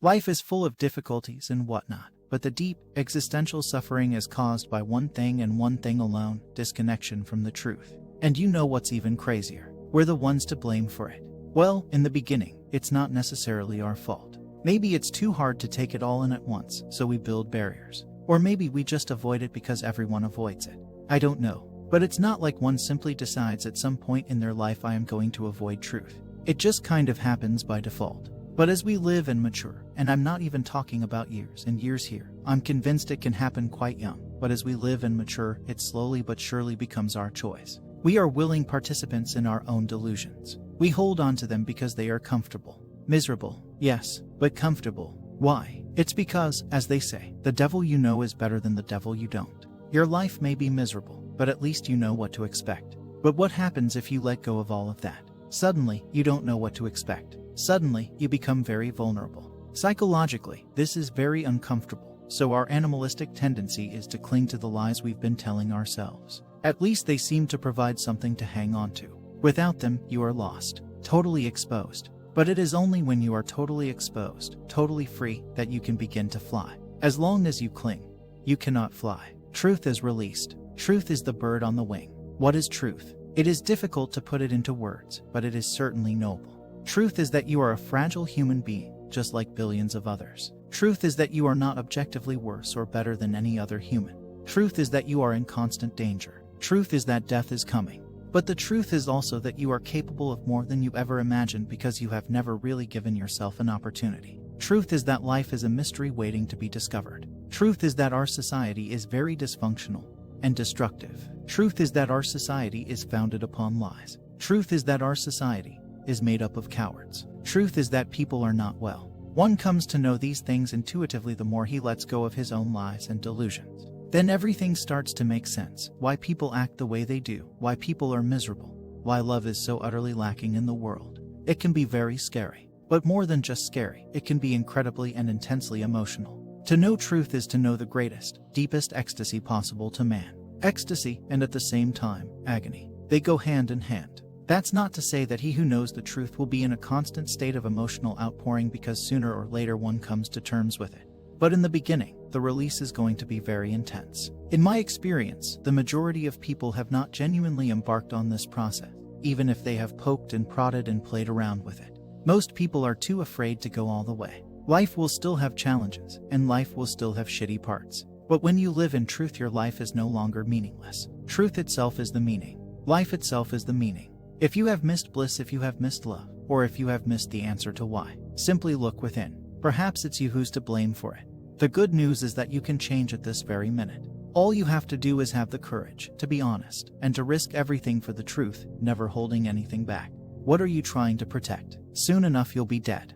Life is full of difficulties and whatnot, but the deep, existential suffering is caused by one thing and one thing alone: disconnection from the truth. And you know what's even crazier? We're the ones to blame for it. Well, in the beginning, it's not necessarily our fault. Maybe it's too hard to take it all in at once, so we build barriers. Or maybe we just avoid it because everyone avoids it. I don't know. But it's not like one simply decides at some point in their life, I am going to avoid truth. It just kind of happens by default. But as we live and mature, and I'm not even talking about years and years here, I'm convinced it can happen quite young. But as we live and mature, it slowly but surely becomes our choice. We are willing participants in our own delusions. We hold on to them because they are comfortable. Miserable, yes, but comfortable. Why? It's because, as they say, the devil you know is better than the devil you don't. Your life may be miserable, but at least you know what to expect. But what happens if you let go of all of that? Suddenly, you don't know what to expect. Suddenly, you become very vulnerable. Psychologically, this is very uncomfortable, so our animalistic tendency is to cling to the lies we've been telling ourselves. At least they seem to provide something to hang on to. Without them, you are lost, totally exposed. But it is only when you are totally exposed, totally free, that you can begin to fly. As long as you cling, you cannot fly. Truth is released. Truth is the bird on the wing. What is truth? It is difficult to put it into words, but it is certainly noble. Truth is that you are a fragile human being, just like billions of others. Truth is that you are not objectively worse or better than any other human. Truth is that you are in constant danger. Truth is that death is coming. But the truth is also that you are capable of more than you ever imagined because you have never really given yourself an opportunity. Truth is that life is a mystery waiting to be discovered. Truth is that our society is very dysfunctional and destructive. Truth is that our society is founded upon lies. Truth is that our society is made up of cowards. Truth is that people are not well. One comes to know these things intuitively the more he lets go of his own lies and delusions. Then everything starts to make sense. Why people act the way they do, why people are miserable, why love is so utterly lacking in the world. It can be very scary. But more than just scary, it can be incredibly and intensely emotional. To know truth is to know the greatest, deepest ecstasy possible to man. Ecstasy, and at the same time, agony. They go hand in hand. That's not to say that he who knows the truth will be in a constant state of emotional outpouring, because sooner or later one comes to terms with it. But in the beginning, the release is going to be very intense. In my experience, the majority of people have not genuinely embarked on this process, even if they have poked and prodded and played around with it. Most people are too afraid to go all the way. Life will still have challenges, and life will still have shitty parts. But when you live in truth, your life is no longer meaningless. Truth itself is the meaning. Life itself is the meaning. If you have missed bliss, if you have missed love, or if you have missed the answer to why, simply look within. Perhaps it's you who's to blame for it. The good news is that you can change at this very minute. All you have to do is have the courage to be honest and to risk everything for the truth, never holding anything back. What are you trying to protect? Soon enough you'll be dead.